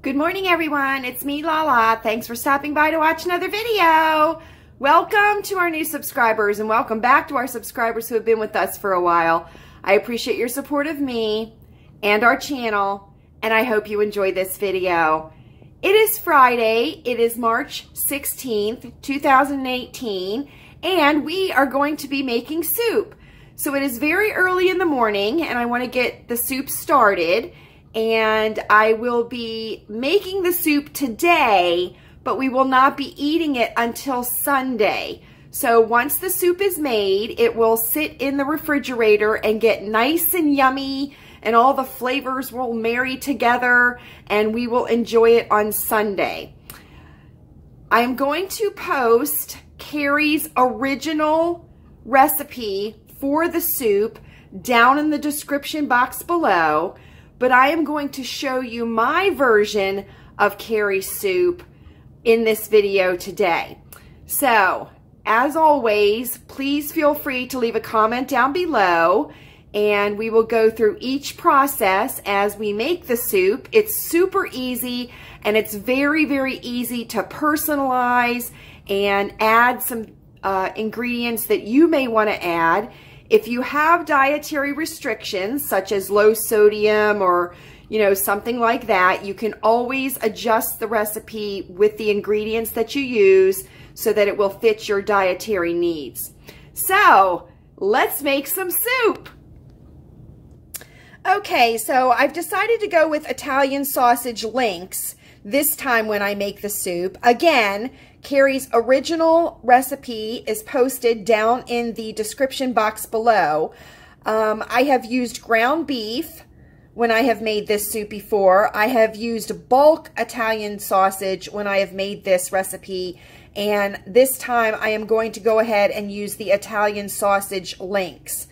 Good morning, everyone. It's me, Lala. Thanks for stopping by to watch another video. Welcome to our new subscribers and welcome back to our subscribers who have been with us for a while. I appreciate your support of me and our channel, and I hope you enjoy this video. It is Friday. It is March 16th, 2018, and we are going to be making soup. So it is very early in the morning, and I want to get the soup started. And I will be making the soup today, but we will not be eating it until Sunday. So once the soup is made, it will sit in the refrigerator and get nice and yummy, and all the flavors will marry together, and we will enjoy it on Sunday. I am going to post Carrie's original recipe for the soup down in the description box below. But I am going to show you my version of Carrie's soup in this video today. So, as always, please feel free to leave a comment down below, and we will go through each process as we make the soup. It's super easy, and it's very, very easy to personalize and add some ingredients that you may want to add. If you have dietary restrictions, such as low sodium or, something like that, you can always adjust the recipe with the ingredients that you use so that it will fit your dietary needs. So, let's make some soup. Okay, so I've decided to go with Italian sausage links this time when I make the soup. Again, Carrie's original recipe is posted down in the description box below. I have used ground beef when I have made this soup before. I have used bulk Italian sausage when I have made this recipe. And this time I am going to go ahead and use the Italian sausage links.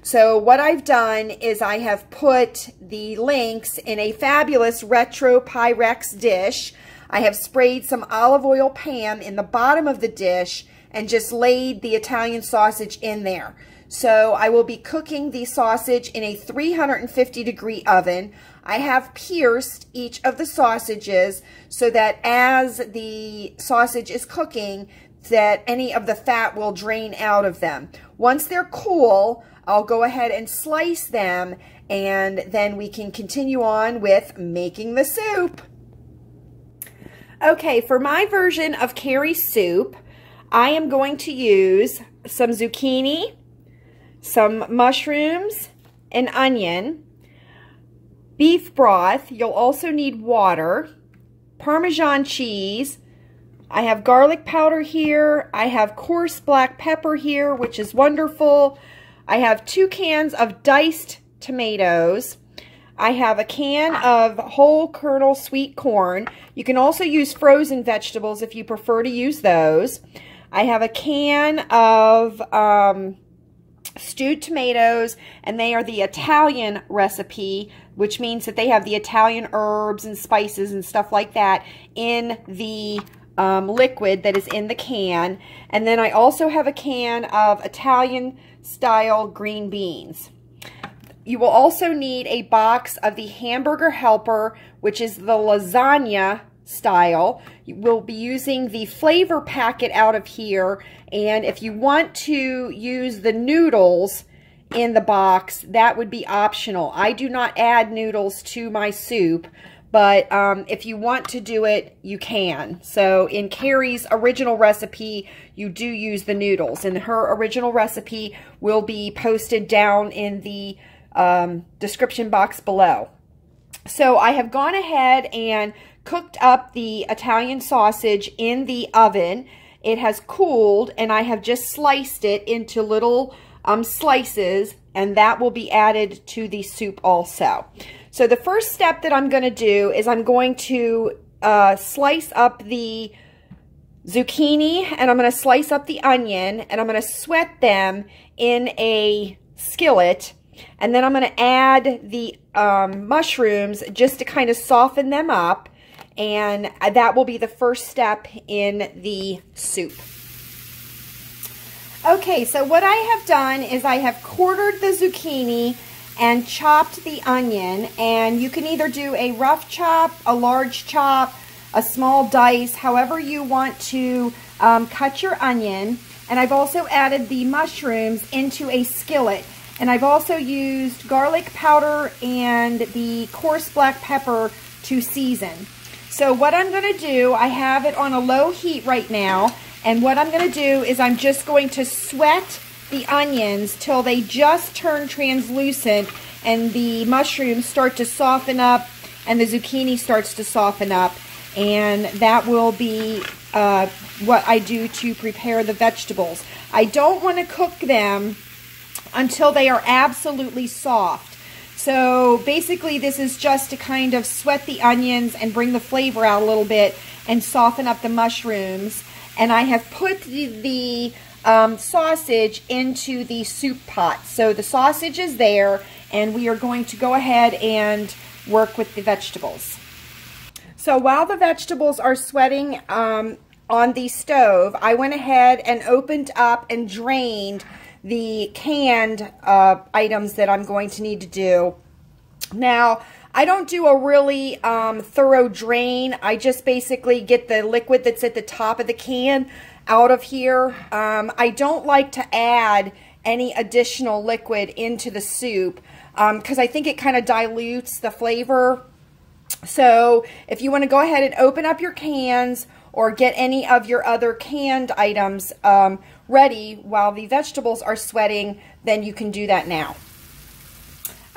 So what I've done is I have put the links in a fabulous retro Pyrex dish. I have sprayed some olive oil Pam in the bottom of the dish and just laid the Italian sausage in there. So I will be cooking the sausage in a 350-degree oven. I have pierced each of the sausages so that as the sausage is cooking, that any of the fat will drain out of them. Once they're cool, I'll go ahead and slice them, and then we can continue on with making the soup. Okay, for my version of Carrie's soup, I am going to use some zucchini, some mushrooms, an onion, beef broth. You'll also need water, Parmesan cheese. I have garlic powder here. I have coarse black pepper here, which is wonderful. I have 2 cans of diced tomatoes. I have a can of whole kernel sweet corn. You can also use frozen vegetables if you prefer to use those. I have a can of stewed tomatoes, and they are the Italian recipe, which means that they have the Italian herbs and spices and stuff like that in the liquid that is in the can. And then I also have a can of Italian-style green beans. You will also need a box of the Hamburger Helper, which is the lasagna style. You will be using the flavor packet out of here, and if you want to use the noodles in the box, that would be optional. I do not add noodles to my soup, but if you want to do it, you can. So in Carrie's original recipe, you do use the noodles, and her original recipe will be posted down in the description box below. So I have gone ahead and cooked up the Italian sausage in the oven. It has cooled, and I have just sliced it into little slices, and that will be added to the soup also. So the first step that I'm going to do is I'm going to slice up the zucchini, and I'm going to slice up the onion, and I'm going to sweat them in a skillet. And then I'm going to add the mushrooms just to kind of soften them up. And that will be the first step in the soup. Okay, so what I have done is I have quartered the zucchini and chopped the onion. And you can either do a rough chop, a large chop, a small dice, however you want to cut your onion. And I've also added the mushrooms into a skillet. And I've also used garlic powder and the coarse black pepper to season. So what I'm going to do, I have it on a low heat right now. And what I'm going to do is I'm just going to sweat the onions till they just turn translucent and the mushrooms start to soften up and the zucchini starts to soften up. And that will be what I do to prepare the vegetables. I don't want to cook them until they are absolutely soft. So basically this is just to kind of sweat the onions and bring the flavor out a little bit and soften up the mushrooms. And I have put the sausage into the soup pot. So the sausage is there, and we are going to go ahead and work with the vegetables. So while the vegetables are sweating on the stove, I went ahead and opened up and drained the canned items that I'm going to need to do. Now, I don't do a really thorough drain. I just basically get the liquid that's at the top of the can out of here. I don't like to add any additional liquid into the soup because I think it kind of dilutes the flavor. So if you want to go ahead and open up your cans or get any of your other canned items ready while the vegetables are sweating, then you can do that now.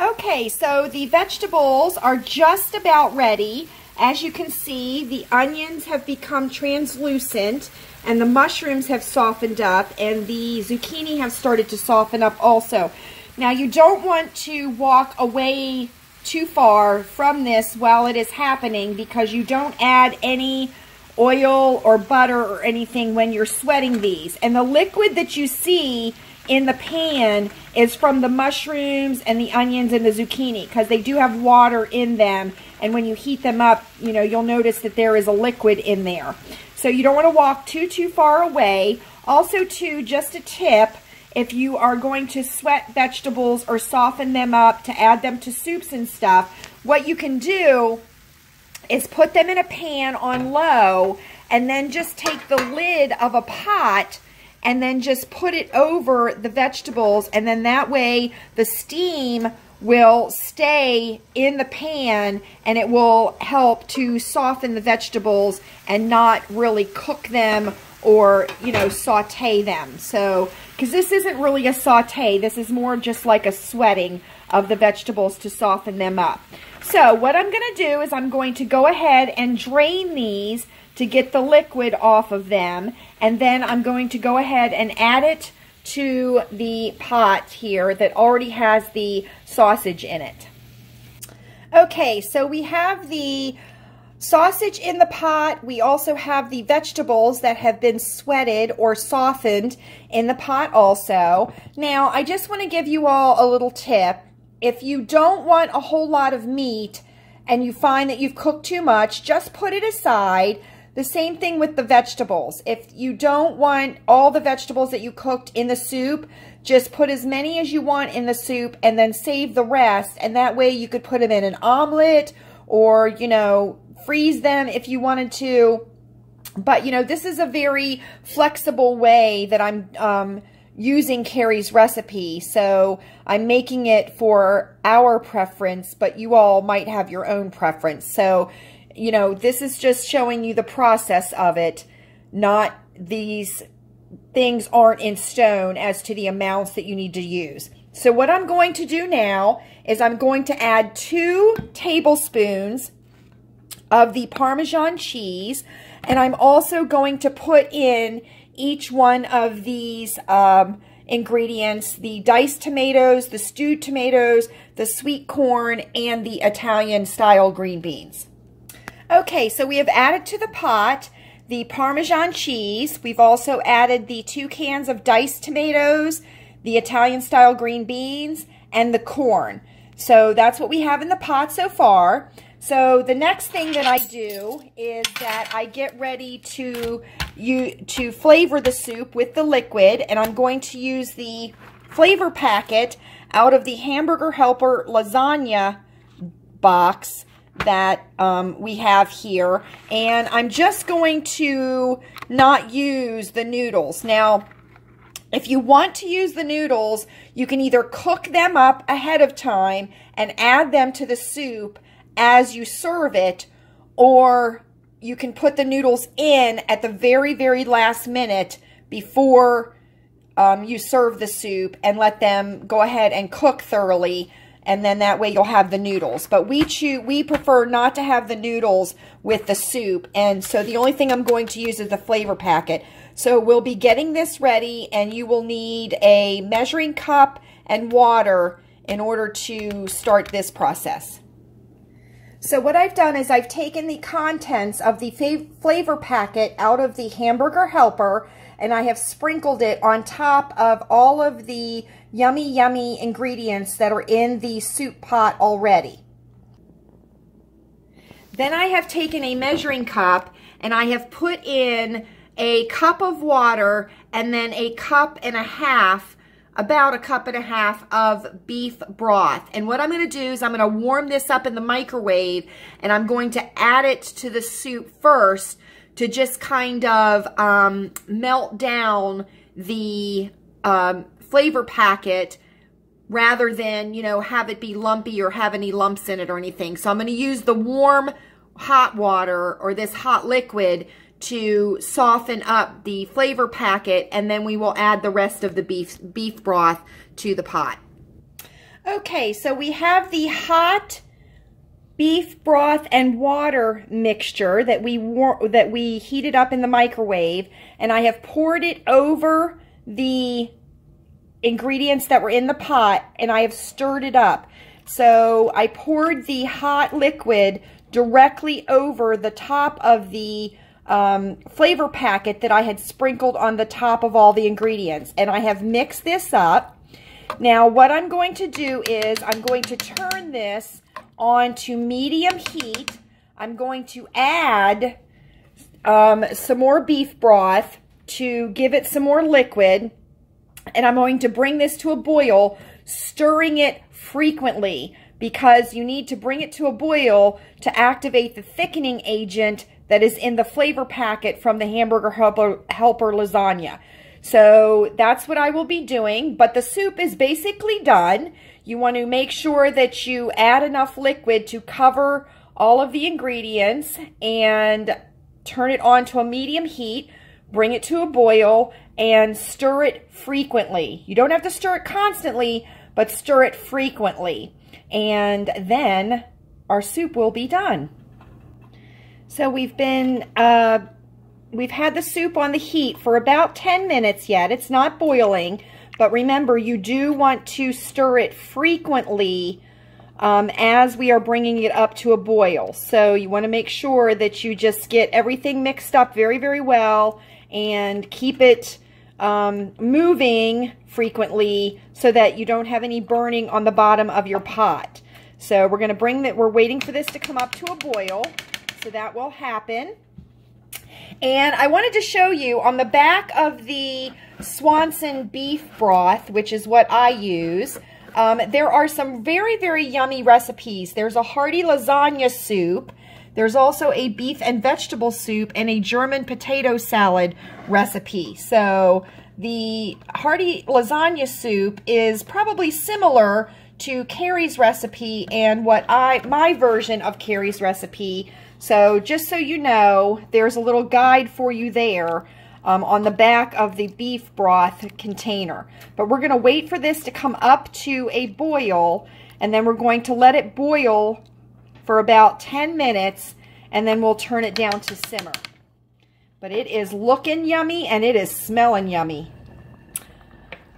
Okay, so the vegetables are just about ready. As you can see, the onions have become translucent and the mushrooms have softened up and the zucchini have started to soften up also. Now you don't want to walk away too far from this while it is happening because you don't add any oil or butter or anything when you're sweating these. And the liquid that you see in the pan is from the mushrooms and the onions and the zucchini because they do have water in them, and when you heat them up, you know, you'll notice that there is a liquid in there. So you don't want to walk too far away. Also too, just a tip, if you are going to sweat vegetables or soften them up to add them to soups and stuff, what you can do is put them in a pan on low and then just take the lid of a pot and then just put it over the vegetables, and then that way the steam will stay in the pan and it will help to soften the vegetables and not really cook them or, you know, saute them. So, because this isn't really a saute, this is more just like a sweating of the vegetables to soften them up. So what I'm going to do is I'm going to go ahead and drain these to get the liquid off of them, and then I'm going to go ahead and add it to the pot here that already has the sausage in it. Okay, so we have the sausage in the pot. We also have the vegetables that have been sweated or softened in the pot also. Now, I just want to give you all a little tip. If you don't want a whole lot of meat and you find that you've cooked too much, just put it aside. The same thing with the vegetables. If you don't want all the vegetables that you cooked in the soup, just put as many as you want in the soup and then save the rest. And that way you could put them in an omelet or, you know, freeze them if you wanted to. But, you know, this is a very flexible way that I'm using Carrie's recipe. So I'm making it for our preference, but you all might have your own preference. So, you know, this is just showing you the process of it, not these things aren't in stone as to the amounts that you need to use. So what I'm going to do now is I'm going to add 2 tablespoons of the Parmesan cheese, and I'm also going to put in each one of these ingredients, the diced tomatoes, the stewed tomatoes, the sweet corn, and the Italian style green beans. Okay, so we have added to the pot the Parmesan cheese. We've also added the 2 cans of diced tomatoes, the Italian style green beans, and the corn. So that's what we have in the pot so far. So the next thing that I do is that I get ready to flavor the soup with the liquid, and I'm going to use the flavor packet out of the Hamburger Helper lasagna box that we have here, and I'm just going to not use the noodles. Now, if you want to use the noodles, you can either cook them up ahead of time and add them to the soup as you serve it, or you can put the noodles in at the very, very last minute before you serve the soup and let them go ahead and cook thoroughly, and then that way you'll have the noodles. But we prefer not to have the noodles with the soup, and so the only thing I'm going to use is the flavor packet. So we'll be getting this ready, and you will need a measuring cup and water in order to start this process. So what I've done is I've taken the contents of the flavor packet out of the Hamburger Helper, and I have sprinkled it on top of all of the yummy, yummy ingredients that are in the soup pot already. Then I have taken a measuring cup and I have put in a cup of water and then a cup and a half, about a cup and a half of beef broth. And what I'm going to do is I'm going to warm this up in the microwave, and I'm going to add it to the soup first to just kind of melt down the flavor packet rather than, you know, have it be lumpy or have any lumps in it or anything. So I'm going to use the warm hot water or this hot liquid to soften up the flavor packet, and then we will add the rest of the beef broth to the pot. Okay, so we have the hot beef broth and water mixture that we heated up in the microwave, and I have poured it over the ingredients that were in the pot, and I have stirred it up. So I poured the hot liquid directly over the top of the flavor packet that I had sprinkled on the top of all the ingredients, and I have mixed this up. Now what I'm going to do is I'm going to turn this on to medium heat. I'm going to add some more beef broth to give it some more liquid, and I'm going to bring this to a boil, stirring it frequently, because you need to bring it to a boil to activate the thickening agent that is in the flavor packet from the Hamburger Helper lasagna. So that's what I will be doing, but the soup is basically done. You want to make sure that you add enough liquid to cover all of the ingredients and turn it on to a medium heat, bring it to a boil, and stir it frequently. You don't have to stir it constantly, but stir it frequently. And then our soup will be done. So we've had the soup on the heat for about 10 minutes yet. It's not boiling, but remember, you do want to stir it frequently as we are bringing it up to a boil. So you want to make sure that you just get everything mixed up very, very well and keep it moving frequently so that you don't have any burning on the bottom of your pot. So we're going to we're waiting for this to come up to a boil. So that will happen. And I wanted to show you on the back of the Swanson beef broth, which is what I use, there are some very, very yummy recipes. There's a hearty lasagna soup. There's also a beef and vegetable soup and a German potato salad recipe. So the hearty lasagna soup is probably similar to Carrie's recipe and my version of Carrie's recipe. So just so you know, there's a little guide for you there on the back of the beef broth container. But we're going to wait for this to come up to a boil, and then we're going to let it boil for about 10 minutes, and then we'll turn it down to simmer. But it is looking yummy, and it is smelling yummy.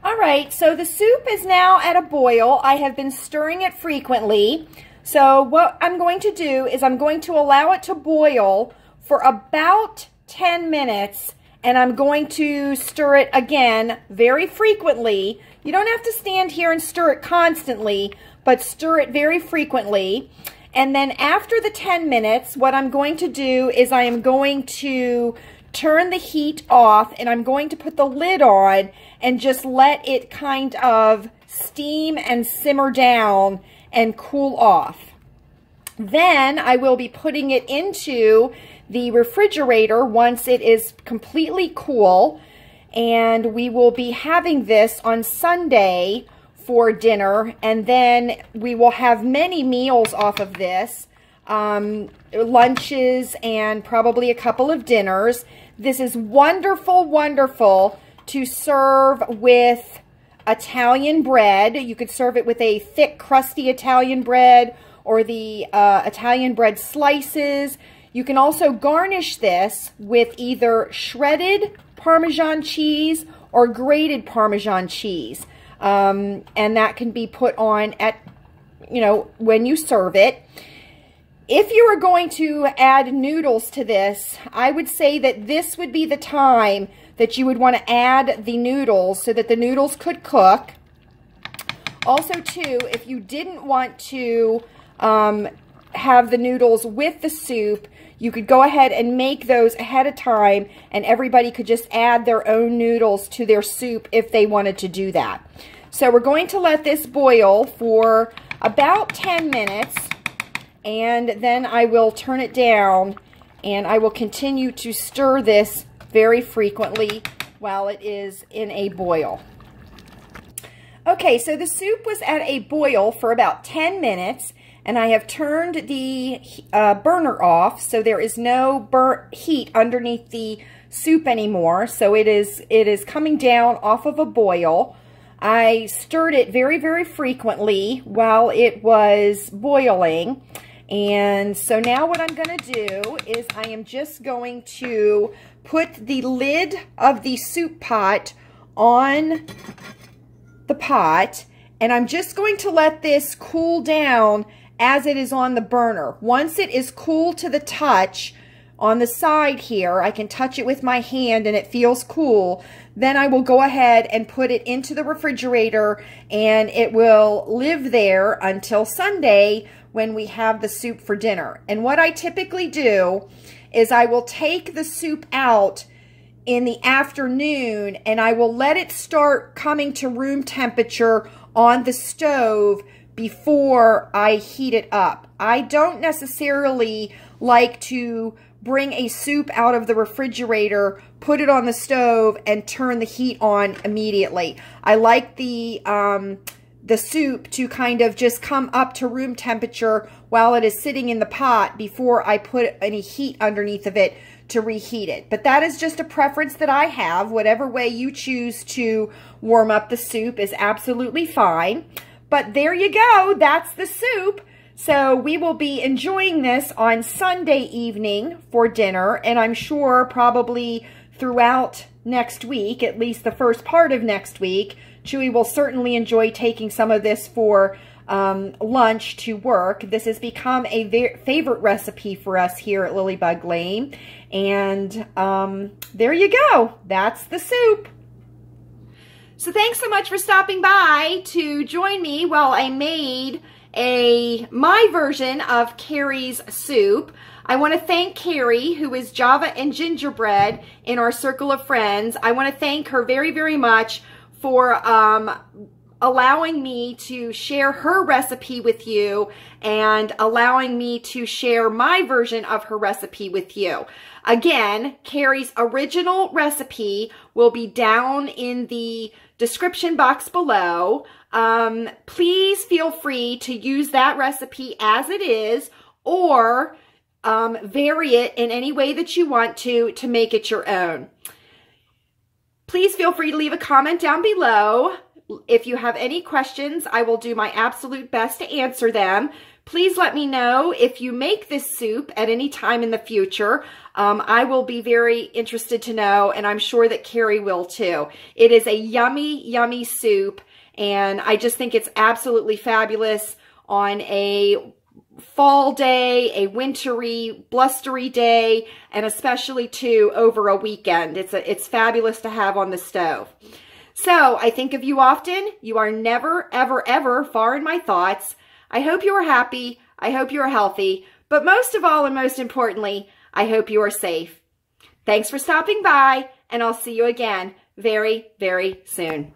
All right, so the soup is now at a boil. I have been stirring it frequently. So what I'm going to do is I'm going to allow it to boil for about 10 minutes, and I'm going to stir it again very frequently. You don't have to stand here and stir it constantly, but stir it very frequently. And then after the 10 minutes, what I'm going to do is I am going to turn the heat off, and I'm going to put the lid on and just let it kind of steam and simmer down and cool off. Then I will be putting it into the refrigerator once it is completely cool, and we will be having this on Sunday for dinner, and then we will have many meals off of this, lunches and probably a couple of dinners. This is wonderful, wonderful to serve with Italian bread. You could serve it with a thick, crusty Italian bread or the Italian bread slices. You can also garnish this with either shredded Parmesan cheese or grated Parmesan cheese. And that can be put on at, when you serve it. If you are going to add noodles to this, I would say that this would be the time that you would want to add the noodles so that the noodles could cook. Also, too, if you didn't want to have the noodles with the soup, you could go ahead and make those ahead of time, and everybody could just add their own noodles to their soup if they wanted to do that. So we're going to let this boil for about 10 minutes, and then I will turn it down, and I will continue to stir this very frequently while it is in a boil. Okay, so the soup was at a boil for about 10 minutes, and I have turned the burner off, so there is no heat underneath the soup anymore. So it is coming down off of a boil. I stirred it very, very frequently while it was boiling. And so now what I'm going to do is I am just going to put the lid of the soup pot on the pot, and I'm just going to let this cool down as it is on the burner. Once it is cool to the touch on the side here, I can touch it with my hand and it feels cool, then I will go ahead and put it into the refrigerator, and it will live there until Sunday when we have the soup for dinner. And what I typically do is I will take the soup out in the afternoon, and I will let it start coming to room temperature on the stove before I heat it up. I don't necessarily like to bring a soup out of the refrigerator, put it on the stove, and turn the heat on immediately. I like the soup to kind of just come up to room temperature while it is sitting in the pot before I put any heat underneath of it to reheat it. But that is just a preference that I have. Whatever way you choose to warm up the soup is absolutely fine. But there you go. That's the soup. So we will be enjoying this on Sunday evening for dinner, and I'm sure probably throughout next week, at least the first part of next week, Chewy will certainly enjoy taking some of this for lunch to work. This has become a favorite recipe for us here at Lilleybugglane. And there you go. That's the soup. So thanks so much for stopping by to join me while I made my version of Carrie's soup. I want to thank Carrie, who is Java and Gingerbread in our circle of friends. I want to thank her very, very much for allowing me to share her recipe with you and allowing me to share my version of her recipe with you. Again, Carrie's original recipe will be down in the description box below. Please feel free to use that recipe as it is, or vary it in any way that you want to make it your own. Please feel free to leave a comment down below. If you have any questions, I will do my absolute best to answer them. Please let me know if you make this soup at any time in the future. I will be very interested to know, and I'm sure that Carrie will too. It is a yummy, yummy soup, and I just think it's absolutely fabulous on a fall day, a wintry, blustery day, and especially too over a weekend. It's fabulous to have on the stove. So I think of you often. You are never, ever, ever far in my thoughts. I hope you are happy. I hope you are healthy. But most of all, and most importantly, I hope you are safe. Thanks for stopping by, and I'll see you again very, very soon.